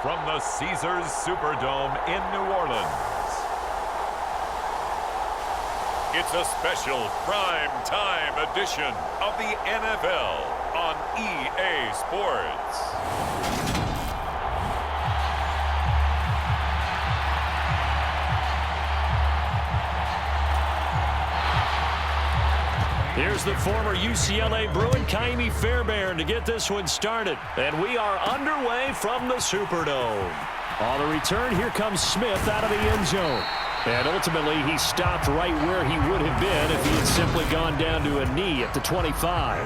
from the Caesars Superdome in New Orleans. It's a special prime time edition of the NFL on EA Sports. Here's the former UCLA Bruin, Kaimi Fairbairn, to get this one started. And we are underway from the Superdome. On the return, here comes Smith out of the end zone. And ultimately, he stopped right where he would have been if he had simply gone down to a knee at the 25.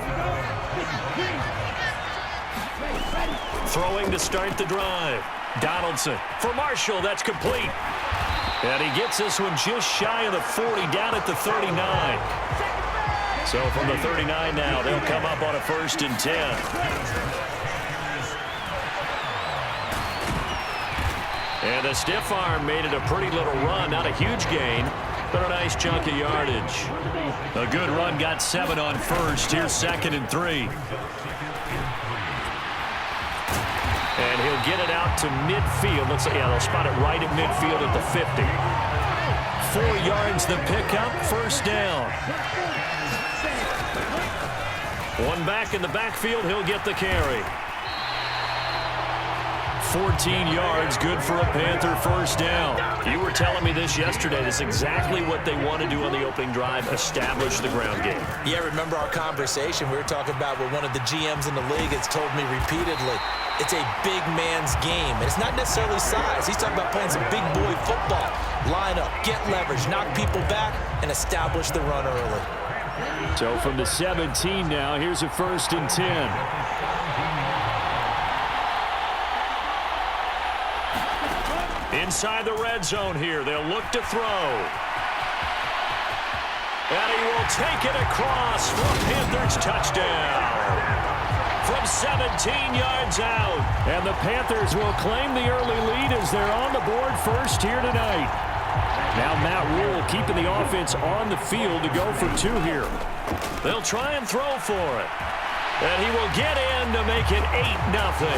Throwing to start the drive. Donaldson for Marshall. That's complete. And he gets this one just shy of the 40, down at the 39. So from the 39 now, they'll come up on a 1st and 10. And the stiff arm made it a pretty little run. Not a huge gain, but a nice chunk of yardage. A good run got 7 on 1st. Here's 2nd and 3. And he'll get it out to midfield. Looks like, yeah, they'll spot it right at midfield at the 50. 4 yards the pickup, 1st down. One back in the backfield, he'll get the carry. 14 yards, good for a Panther 1st down. You were telling me this yesterday. This is exactly what they want to do on the opening drive, establish the ground game. Yeah, remember our conversation? We were talking about what one of the GMs in the league has told me repeatedly. It's a big man's game. And it's not necessarily size. He's talking about playing some big boy football. Line up, get leverage, knock people back, and establish the run early. So from the 17 now, here's a 1st and 10. Inside the red zone here, they'll look to throw. And he will take it across for a Panthers touchdown. From 17 yards out. And the Panthers will claim the early lead as they're on the board first here tonight. Now Matt Rule keeping the offense on the field to go for 2 here. They'll try and throw for it. And he will get in to make it 8-0.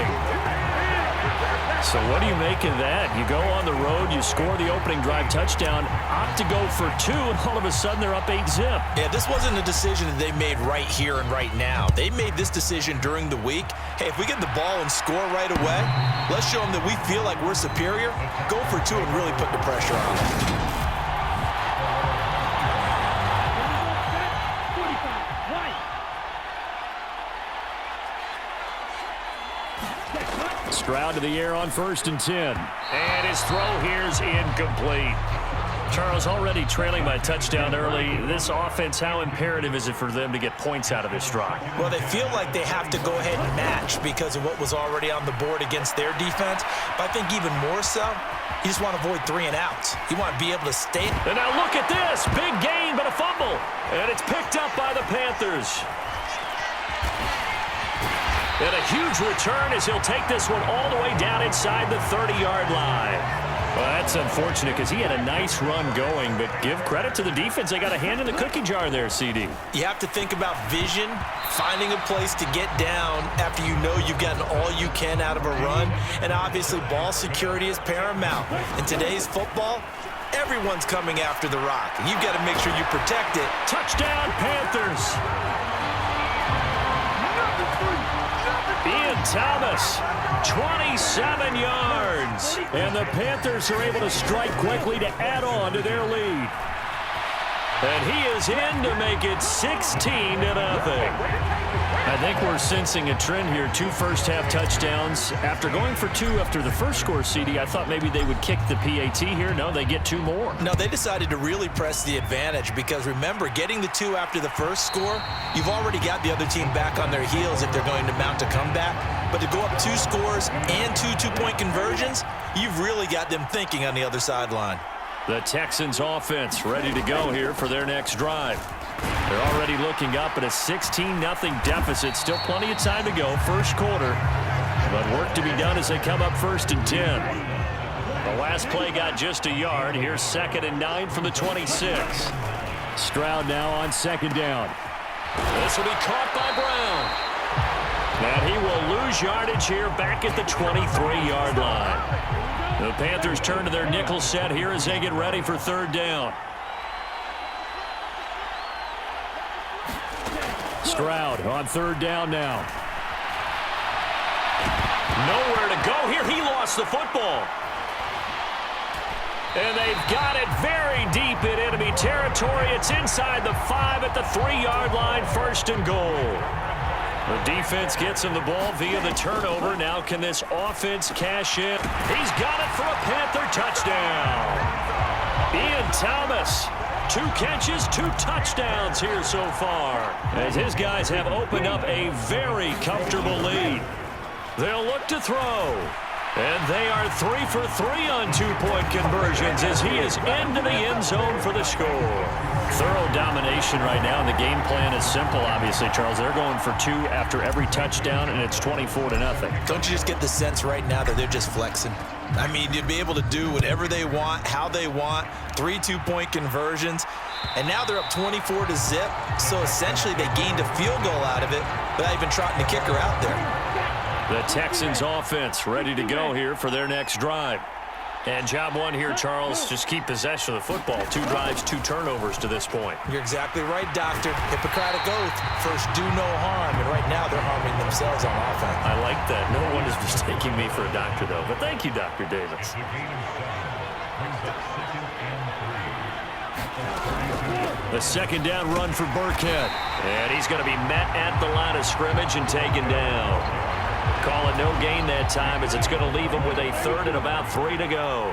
So what do you make of that? You go on the road, you score the opening drive touchdown, opt to go for 2, and all of a sudden they're up 8-0. Yeah, this wasn't a decision that they made right here and right now. They made this decision during the week. Hey, if we get the ball and score right away, let's show them that we feel like we're superior. Go for 2 and really put the pressure on them. Stroud to the air on 1st and 10. And his throw here's incomplete. Charles, already trailing by a touchdown early. This offense, how imperative is it for them to get points out of this drive? Well, they feel like they have to go ahead and match because of what was already on the board against their defense. But I think even more so, you just want to avoid 3 and outs. You want to be able to stay. And now look at this. Big gain, but a fumble. And it's picked up by the Panthers. And a huge return as he'll take this one all the way down inside the 30-yard line. Well, that's unfortunate because he had a nice run going, but give credit to the defense. They got a hand in the cookie jar there, CD. You have to think about vision, finding a place to get down after you know you've gotten all you can out of a run, and obviously ball security is paramount. In today's football, everyone's coming after the rock, and you've got to make sure you protect it. Touchdown, Panthers! Ian Thomas, 27 yards. And the Panthers are able to strike quickly to add on to their lead. And he is in to make it 16-0. I think we're sensing a trend here. 2 first-half touchdowns. After going for 2 after the first score, CD, I thought maybe they would kick the PAT here. No, they get 2 more. No, they decided to really press the advantage because, remember, getting the 2 after the first score, you've already got the other team back on their heels if they're going to mount a comeback. But to go up 2 scores and 2 two-point conversions, you've really got them thinking on the other sideline. The Texans offense ready to go here for their next drive. They're already looking up at a 16-0 deficit. Still plenty of time to go, first quarter. But work to be done as they come up 1st and 10. The last play got just a yard. Here's 2nd and 9 from the 26. Stroud now on 2nd down. This will be caught by Brown. And he will lose lose yardage here back at the 23-yard line. The Panthers turn to their nickel set here as they get ready for third down. Stroud on third down now. Nowhere to go here. He lost the football. And they've got it very deep in enemy territory. It's inside the 5 at the 3-yard line, first and goal. The defense gets him the ball via the turnover. Now can this offense cash in? He's got it for a Panther touchdown. Ian Thomas, 2 catches, 2 touchdowns here so far, as his guys have opened up a very comfortable lead. They'll look to throw. And they are 3 for 3 on 2-point conversions as he is into the end zone for the score. Thorough domination right now, and the game plan is simple, obviously, Charles. They're going for 2 after every touchdown, and it's 24-0. Don't you just get the sense right now that they're just flexing? I mean, to be able to do whatever they want, how they want, 3 2-point conversions, and now they're up 24-0. So essentially they gained a field goal out of it without even trotting the kicker out there. The Texans offense ready to go here for their next drive. And job one here, Charles, just keep possession of the football. 2 drives, 2 turnovers to this point. You're exactly right, Doctor. Hippocratic oath, first do no harm. And right now they're harming themselves on offense. I like that. No one is mistaking me for a doctor, though. But thank you, Dr. Davis. The second down run for Burkhead. And he's going to be met at the line of scrimmage and taken down. Call it no gain that time as it's going to leave him with a 3rd and about 3 to go.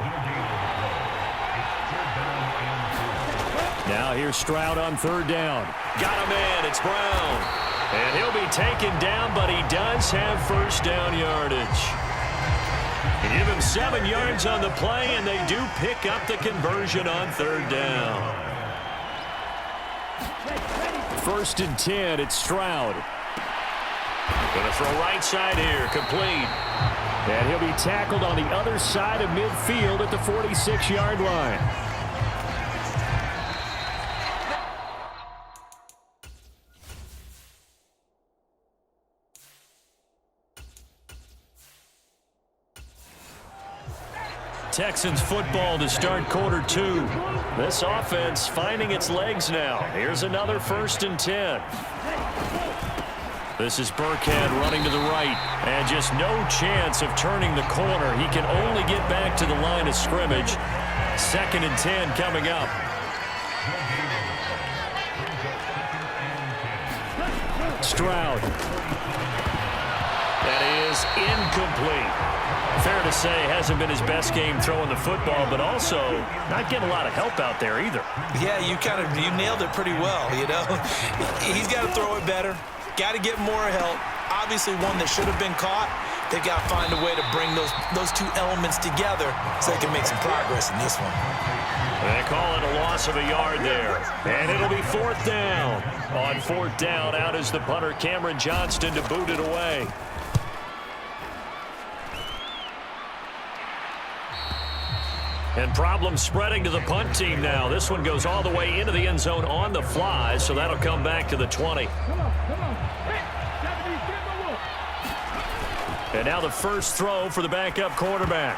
Now here's Stroud on third down. Got a man. It's Brown. And he'll be taken down, but he does have first down yardage. They give him 7 yards on the play, and they do pick up the conversion on third down. 1st and 10. It's Stroud. Going to throw right side here, complete. And he'll be tackled on the other side of midfield at the 46-yard line. Texans football to start quarter 2. This offense finding its legs now. Here's another 1st and 10. This is Burkhead running to the right, and just no chance of turning the corner. He can only get back to the line of scrimmage. 2nd and 10 coming up. Stroud. That is incomplete. Fair to say, hasn't been his best game throwing the football, but also not getting a lot of help out there either. Yeah, you nailed it pretty well, you know. He's got to throw it better. Got to get more help. Obviously one that should have been caught. They've got to find a way to bring those 2 elements together so they can make some progress in this one. They call it a loss of a yard there. And it'll be 4th down. On 4th down, out is the punter, Cameron Johnston, to boot it away. And problems spreading to the punt team now. This one goes all the way into the end zone on the fly, so that'll come back to the 20. And now the first throw for the backup quarterback.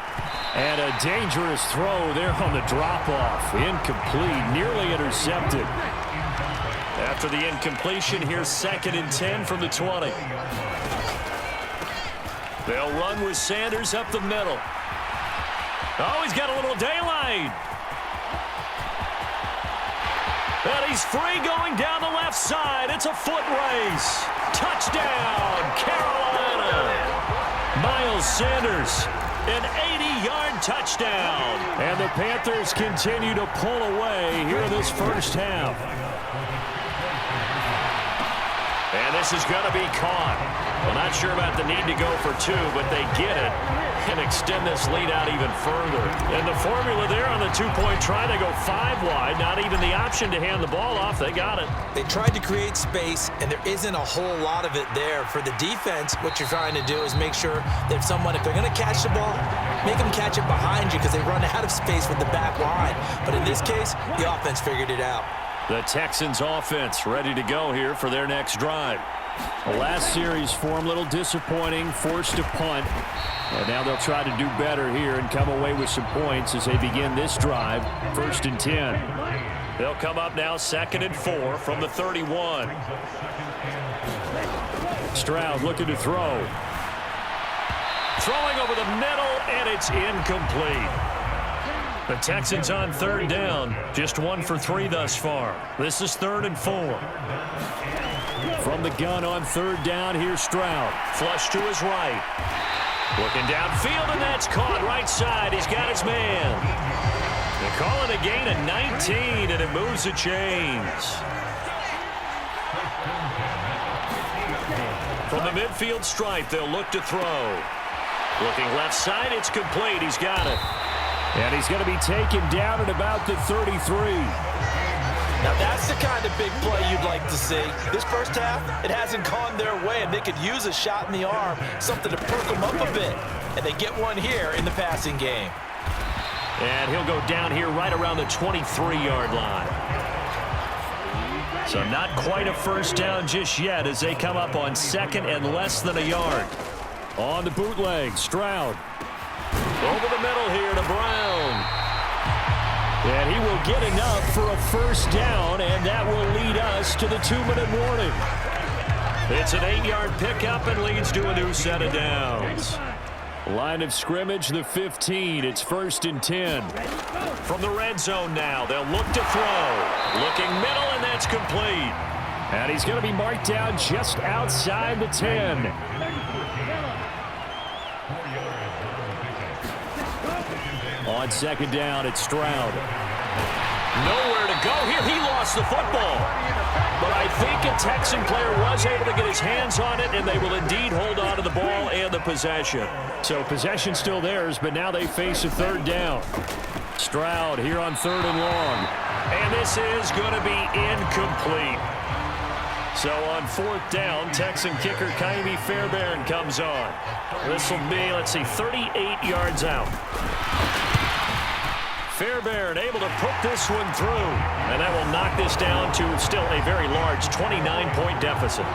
And a dangerous throw there on the drop-off. Incomplete, nearly intercepted. After the incompletion, here's 2nd and 10 from the 20. They'll run with Sanders up the middle. Oh, he's got a little daylight. And he's free going down the left side. It's a foot race. Touchdown, Carolina. Miles Sanders, an 80-yard touchdown. And the Panthers continue to pull away here in this first half. And this is going to be caught. Well, not sure about the need to go for 2, but they get it and extend this lead out even further. And the formula there on the 2-point try, they go 5 wide. Not even the option to hand the ball off. They got it. They tried to create space, and there isn't a whole lot of it there. For the defense, what you're trying to do is make sure that if they're going to catch the ball, make them catch it behind you because they run out of space with the back line. But in this case, the offense figured it out. The Texans offense ready to go here for their next drive. The last series for him, a little disappointing, forced to punt. And now they'll try to do better here and come away with some points as they begin this drive, 1st and 10. They'll come up now 2nd and 4 from the 31. Stroud looking to throw. Throwing over the middle, and it's incomplete. The Texans on 3rd down, just 1 for 3 thus far. This is 3rd and 4. From the gun on 3rd down, here's Stroud. Flush to his right. Looking downfield, and that's caught right side. He's got his man. They call it a gain of 19, and it moves the chains. From the midfield stripe, they'll look to throw. Looking left side, it's complete. He's got it. And he's going to be taken down at about the 33. Now that's the kind of big play you'd like to see. This first half, it hasn't gone their way, and they could use a shot in the arm, something to perk them up a bit. And they get one here in the passing game. And he'll go down here right around the 23-yard line. So not quite a first down just yet as they come up on 2nd and less than a yard. On the bootleg, Stroud. Over the middle here to Brown. And he will get enough for a first down, and that will lead us to the 2-minute warning. It's an 8-yard pickup and leads to a new set of downs. Line of scrimmage, the 15. It's 1st and 10. From the red zone now, they'll look to throw. Looking middle, and that's complete. And he's going to be marked down just outside the 10. On 2nd down, it's Stroud. Nowhere to go here. He lost the football. But I think a Texan player was able to get his hands on it, and they will indeed hold on to the ball and the possession. So possession still theirs, but now they face a 3rd down. Stroud here on 3rd and long. And this is going to be incomplete. So on 4th down, Texan kicker Kaimi Fairbairn comes on. This will be, 38 yards out. Fairbairn able to put this one through. And that will knock this down to still a very large 29-point deficit.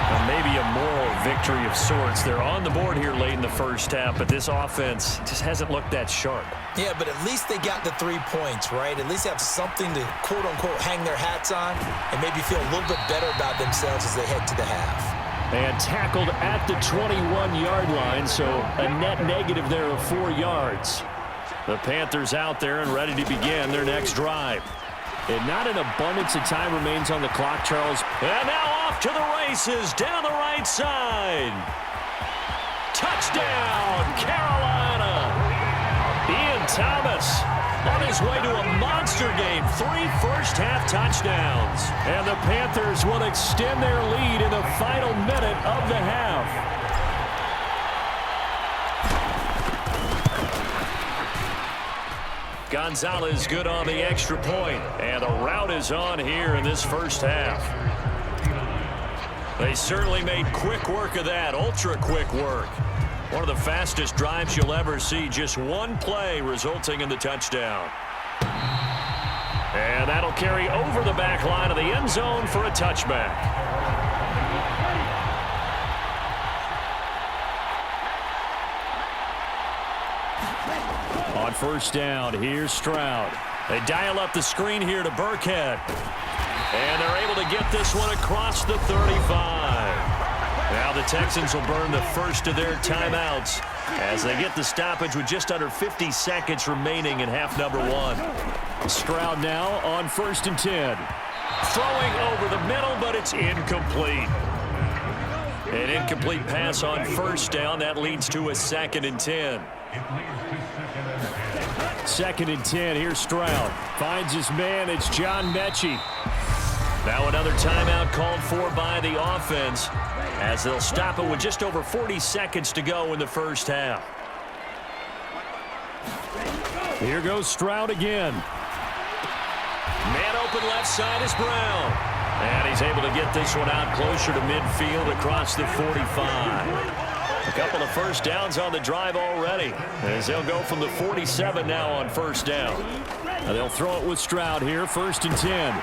Well, maybe a moral victory of sorts. They're on the board here late in the first half, but this offense just hasn't looked that sharp. Yeah, but at least they got the 3 points, right? At least they have something to, quote-unquote, hang their hats on and maybe feel a little bit better about themselves as they head to the half. And tackled at the 21-yard line, so a net negative there of 4 yards. The Panthers out there and ready to begin their next drive. And not an abundance of time remains on the clock, Charles. And now off to the races down the right side. Touchdown, Carolina. Ian Thomas on his way to a monster game. 3 first-half touchdowns. And the Panthers will extend their lead in the final minute of the half. Gonzalez good on the extra point. And the route is on here in this first half. They certainly made quick work of that. Ultra quick work. One of the fastest drives you'll ever see. Just one play resulting in the touchdown. And that'll carry over the back line of the end zone for a touchback. On 1st down, here's Stroud. They dial up the screen here to Burkhead. And they're able to get this one across the 35. Now the Texans will burn the first of their timeouts as they get the stoppage with just under 50 seconds remaining in half number 1. Stroud now on 1st and 10. Throwing over the middle, but it's incomplete. An incomplete pass on 1st down. That leads to a 2nd and 10. 2nd and 10. Here's Stroud. Finds his man. It's John Mechie. Now another timeout called for by the offense as they'll stop it with just over 40 seconds to go in the first half. Here goes Stroud again. Man open left side is Brown. And he's able to get this one out closer to midfield across the 45. A couple of first downs on the drive already as they'll go from the 47 now on 1st down. Now they'll throw it with Stroud here, 1st and 10.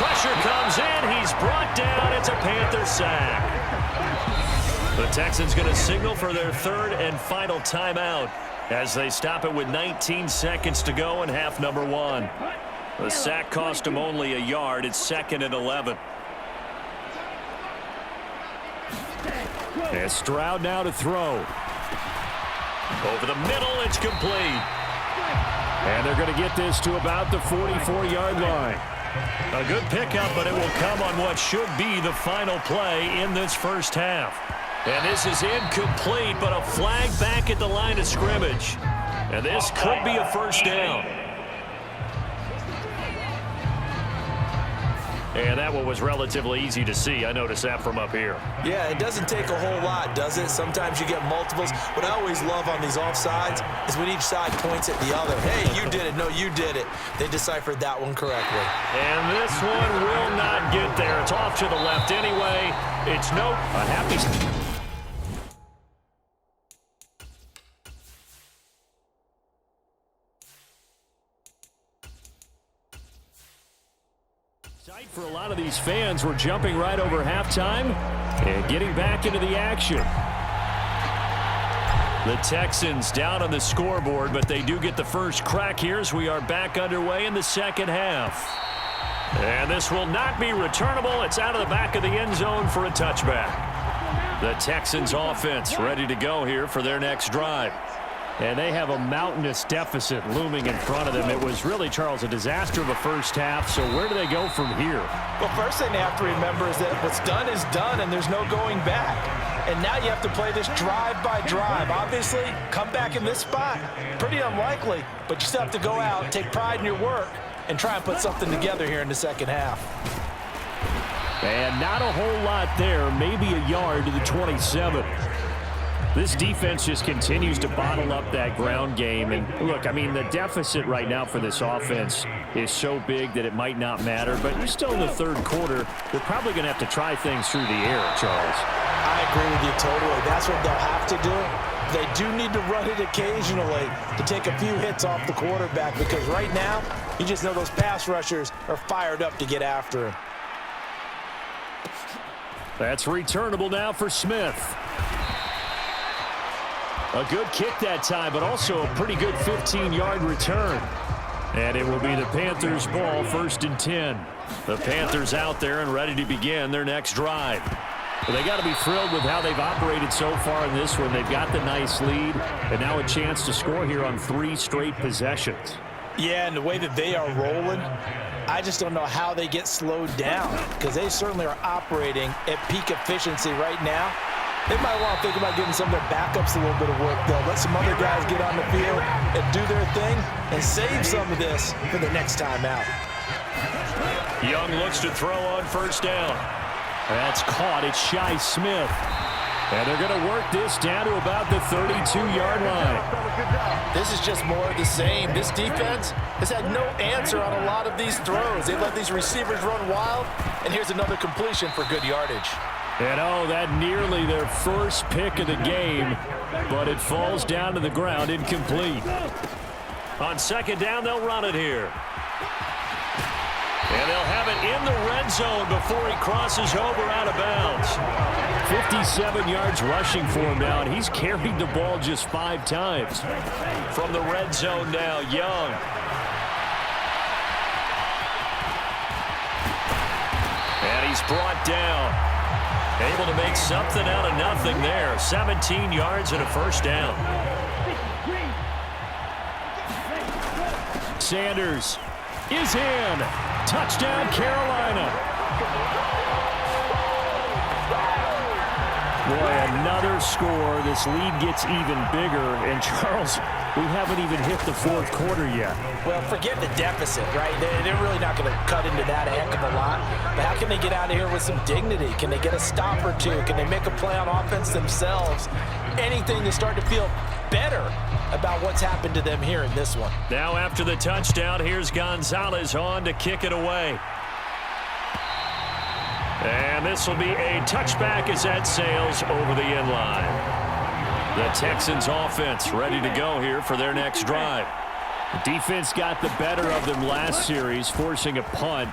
Pressure comes in. He's brought down. It's a Panther sack. The Texans going to signal for their third and final timeout as they stop it with 19 seconds to go in half number one. The sack cost him only a yard. It's 2nd and 11. And Stroud now to throw. Over the middle, it's complete. And they're going to get this to about the 44-yard line. A good pickup, but it will come on what should be the final play in this first half. And this is incomplete, but a flag back at the line of scrimmage. And this could be a first down. And that one was relatively easy to see. I noticed that from up here. Yeah, it doesn't take a whole lot, does it? Sometimes you get multiples. What I always love on these offsides is when each side points at the other. Hey, you did it. No, you did it. They deciphered that one correctly. And this one will not get there. It's off to the left anyway. It's a happy... For a lot of these fans, we're jumping right over halftime and getting back into the action. The Texans down on the scoreboard, but they do get the first crack here as we are back underway in the second half. And this will not be returnable. It's out of the back of the end zone for a touchback. The Texans offense ready to go here for their next drive. And they have a mountainous deficit looming in front of them. It was really, Charles, a disaster of a first half. So where do they go from here? Well, first thing they have to remember is that what's done is done, and there's no going back. And now you have to play this drive by drive. Obviously, come back in this spot. Pretty unlikely, but you still have to go out, take pride in your work, and try and put something together here in the second half. And not a whole lot there, maybe a yard to the 27. This defense just continues to bottle up that ground game. And look, I mean, the deficit right now for this offense is so big that it might not matter. But you're still in the third quarter. They're probably going to have to try things through the air, Charles. I agree with you totally. That's what they'll have to do. They do need to run it occasionally to take a few hits off the quarterback, because right now, you just know those pass rushers are fired up to get after him. That's returnable now for Smith. A good kick that time, but also a pretty good 15-yard return. And it will be the Panthers' ball, 1st and 10. The Panthers out there and ready to begin their next drive. Well, they got to be thrilled with how they've operated so far in this one. They've got the nice lead, and now a chance to score here on 3 straight possessions. Yeah, and the way that they are rolling, I just don't know how they get slowed down, because they certainly are operating at peak efficiency right now. They might want to think about giving some of their backups a little bit of work, though. Let some other guys get on the field and do their thing and save some of this for the next time out. Young looks to throw on 1st down. That's caught. It's Shi Smith. And they're going to work this down to about the 32-yard line. This is just more of the same. This defense has had no answer on a lot of these throws. They've let these receivers run wild, and here's another completion for good yardage. And that nearly their first pick of the game, but it falls down to the ground incomplete. On 2nd down, they'll run it here. And they'll have it in the red zone before he crosses over out of bounds. 57 yards rushing for him now, and he's carried the ball just 5 times. From the red zone now, Young. And he's brought down. Able to make something out of nothing there. 17 yards and a 1st down. Sanders is in. Touchdown, Carolina. Boy, another score. This lead gets even bigger. And, Charles, we haven't even hit the 4th quarter yet. Well, forget the deficit, right? They're really not going to cut into that a heck of a lot. But how can they get out of here with some dignity? Can they get a stop or two? Can they make a play on offense themselves? Anything to start to feel better about what's happened to them here in this one. Now after the touchdown, here's Gonzalez on to kick it away. And this will be a touchback as that sails over the end line. The Texans offense ready to go here for their next drive. The defense got the better of them last series, forcing a punt.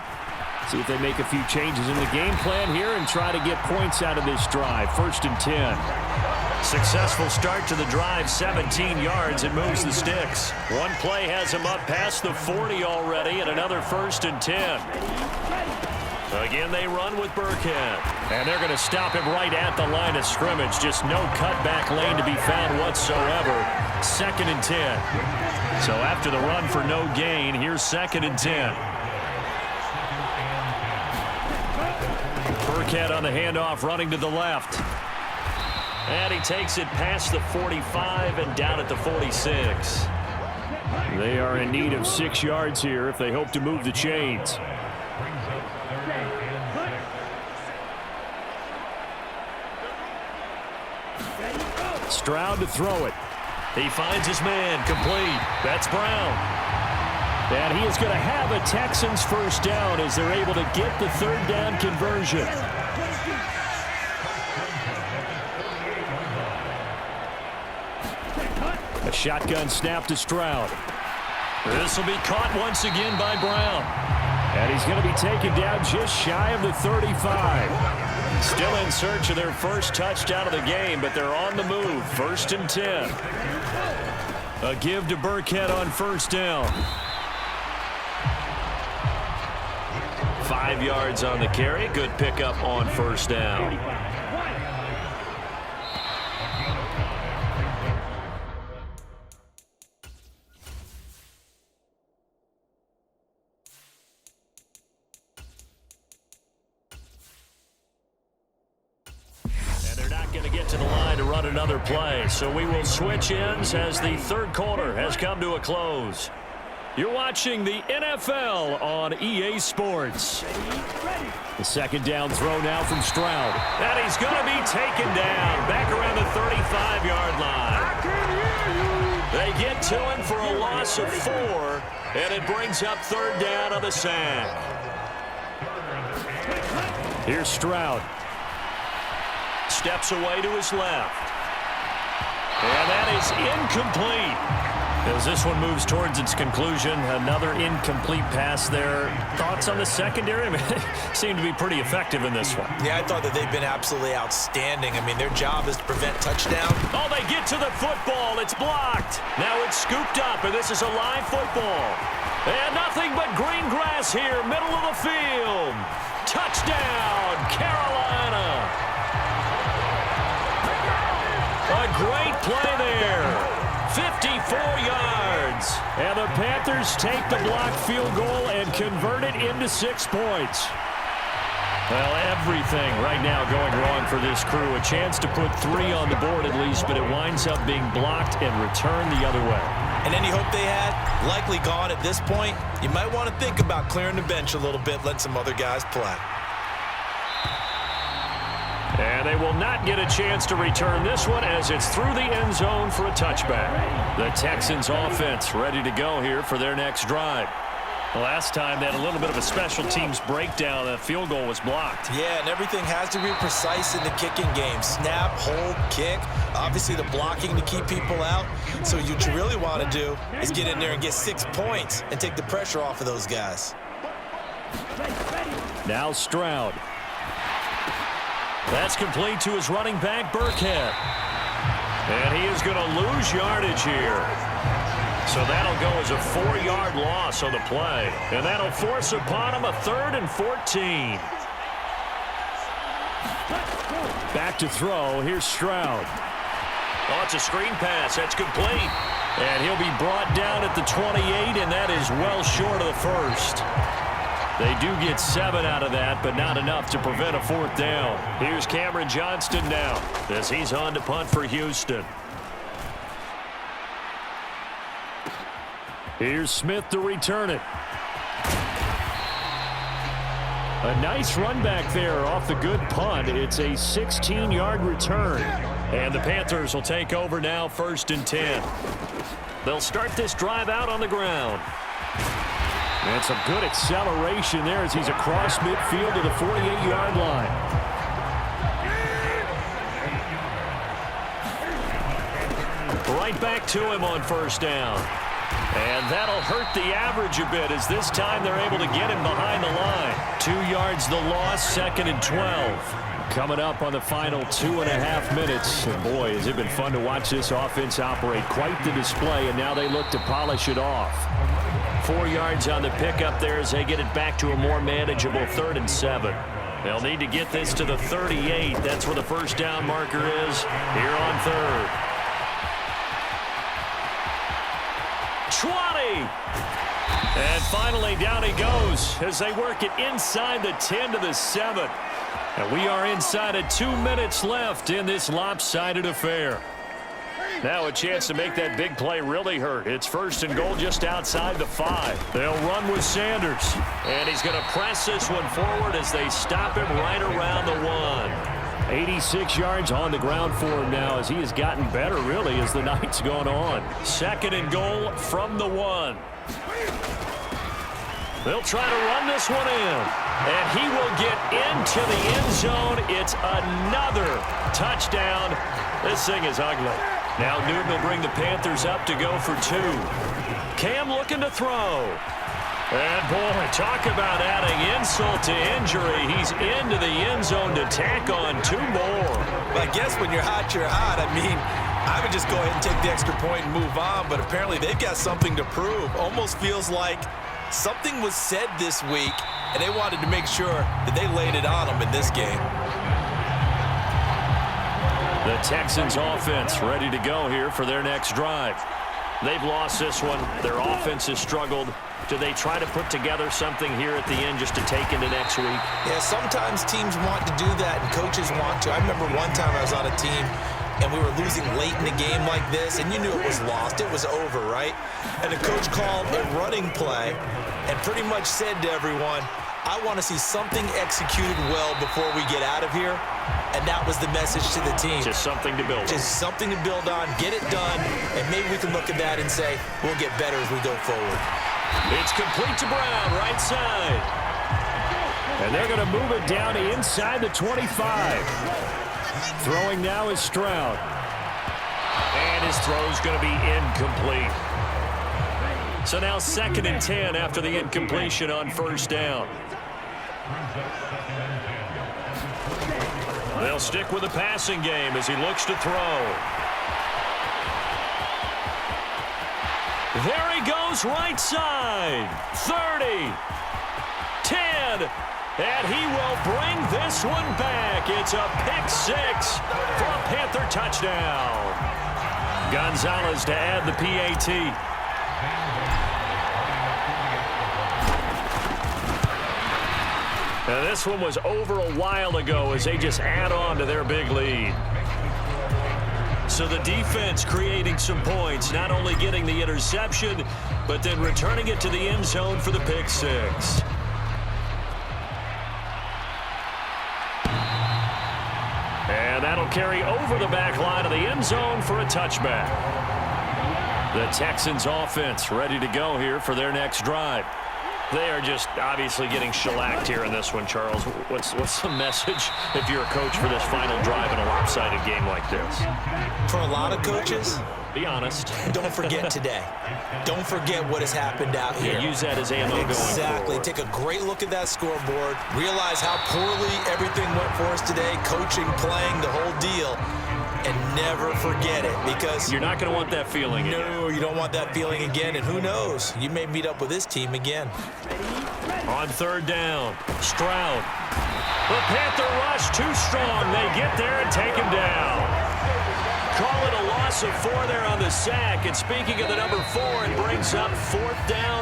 See if they make a few changes in the game plan here and try to get points out of this drive. 1st and 10. Successful start to the drive, 17 yards. It moves the sticks. One play has him up past the 40 already, and another 1st and 10. Again, they run with Burkhead. And they're going to stop him right at the line of scrimmage. Just no cutback lane to be found whatsoever. 2nd and 10. So after the run for no gain, here's 2nd and 10. Burkhead on the handoff, running to the left. And he takes it past the 45 and down at the 46. They are in need of 6 yards here if they hope to move the chains. Stroud to throw it. He finds his man, complete. That's Brown. And he is going to have a Texans first down as they're able to get the 3rd down conversion. A shotgun snap to Stroud. This will be caught once again by Brown. And he's going to be taken down just shy of the 35. Still in search of their first touchdown of the game, but they're on the move. 1st and 10. A give to Burkhead on 1st down. 5 yards on the carry. Good pickup on 1st down. Another play, so we will switch ends as the 3rd quarter has come to a close. You're watching the NFL on EA Sports. The 2nd down throw now from Stroud. And he's going to be taken down back around the 35-yard line. They get to him for a loss of 4, and it brings up 3rd down on the sack. Here's Stroud. Steps away to his left. And that is incomplete. As this one moves towards its conclusion, another incomplete pass there. Thoughts on the secondary? I mean, they seem to be pretty effective in this one. Yeah, I thought that they've been absolutely outstanding. I mean, their job is to prevent touchdown. Oh, they get to the football. It's blocked. Now it's scooped up, and this is a live football. And nothing but green grass here, middle of the field. Touchdown, Carolina. A great play there. 54 yards. And the Panthers take the blocked field goal and convert it into 6 points. Well, everything right now going wrong for this crew. A chance to put 3 on the board at least, but it winds up being blocked and returned the other way. And any hope they had, likely gone at this point. You might want to think about clearing the bench a little bit, let some other guys play. And they will not get a chance to return this one as it's through the end zone for a touchback. The Texans offense ready to go here for their next drive. Last time they had a little bit of a special teams breakdown. That field goal was blocked. Yeah, and everything has to be precise in the kicking game. Snap, hold, kick. Obviously the blocking to keep people out. So what you really want to do is get in there and get 6 points and take the pressure off of those guys. Now Stroud. That's complete to his running back, Burkhead. And he is going to lose yardage here. So that'll go as a 4-yard loss on the play. And that'll force upon him a 3rd and 14. Back to throw. Here's Stroud. Oh, it's a screen pass. That's complete. And he'll be brought down at the 28, and that is well short of the first. They do get 7 out of that, but not enough to prevent a 4th down. Here's Cameron Johnston now as he's on to punt for Houston. Here's Smith to return it. A nice run back there off the good punt. It's a 16-yard return. And the Panthers will take over now, 1st and 10. They'll start this drive out on the ground. And some good acceleration there as he's across midfield to the 48-yard line. Right back to him on 1st down. And that'll hurt the average a bit as this time they're able to get him behind the line. 2 yards the loss, 2nd and 12. Coming up on the final 2.5 minutes. And boy, has it been fun to watch this offense operate. Quite the display, and now they look to polish it off. 4 yards on the pickup there as they get it back to a more manageable 3rd and 7. They'll need to get this to the 38. That's where the first down marker is here on 3rd. 20. And finally down he goes as they work it inside the 10 to the 7. And we are inside of 2 minutes left in this lopsided affair. Now a chance to make that big play really hurt. It's 1st and goal just outside the 5. They'll run with Sanders. And he's going to press this one forward as they stop him right around the 1. 86 yards on the ground for him now as he has gotten better, really, as the night's gone on. 2nd and goal from the 1. They'll try to run this one in. And he will get into the end zone. It's another touchdown. This thing is ugly. Now Newton will bring the Panthers up to go for 2. Cam looking to throw. And, boy, talk about adding insult to injury. He's into the end zone to tack on 2 more. Well, I guess when you're hot, you're hot. I mean, I would just go ahead and take the extra point and move on, but apparently they've got something to prove. Almost feels like something was said this week, and they wanted to make sure that they laid it on them in this game. The Texans offense ready to go here for their next drive. They've lost this one. Their offense has struggled. Do they try to put together something here at the end just to take into next week? Yeah, sometimes teams want to do that and coaches want to. I remember one time I was on a team and we were losing late in the game like this, and you knew it was lost. It was over, right? And the coach called a running play and pretty much said to everyone, I want to see something executed well before we get out of here. And that was the message to the team. Just something to build on. Just something to build on, get it done, and maybe we can look at that and say, we'll get better as we go forward. It's complete to Brown, right side. And they're going to move it down to inside the 25. Throwing now is Stroud. And his throw's going to be incomplete. So now 2nd and 10 after the incompletion on 1st down. They'll stick with the passing game as he looks to throw. There he goes, right side. 30. 10. And he will bring this one back. It's a pick 6 for a Panther touchdown. Gonzalez to add the PAT. Now this one was over a while ago as they just add on to their big lead. So the defense creating some points, not only getting the interception, but then returning it to the end zone for the pick 6. And that'll carry over the back line of the end zone for a touchback. The Texans offense ready to go here for their next drive. They are just obviously getting shellacked here in this one, Charles. What's the message if you're a coach for this final drive in a lopsided game like this? For a lot of coaches, be honest. Don't forget today. Don't forget what has happened out here. Yeah, use that as ammo going forward. Exactly. Take a great look at that scoreboard. Realize how poorly everything went for us today. Coaching, playing, the whole deal. And never forget it, because you're not going to want that feeling again. No, you don't want that feeling again. And who knows? You may meet up with this team again. On 3rd down, Stroud. The Panther rush too strong. They get there and take him down. Call it a loss of 4 there on the sack. And speaking of the number 4, it brings up 4th down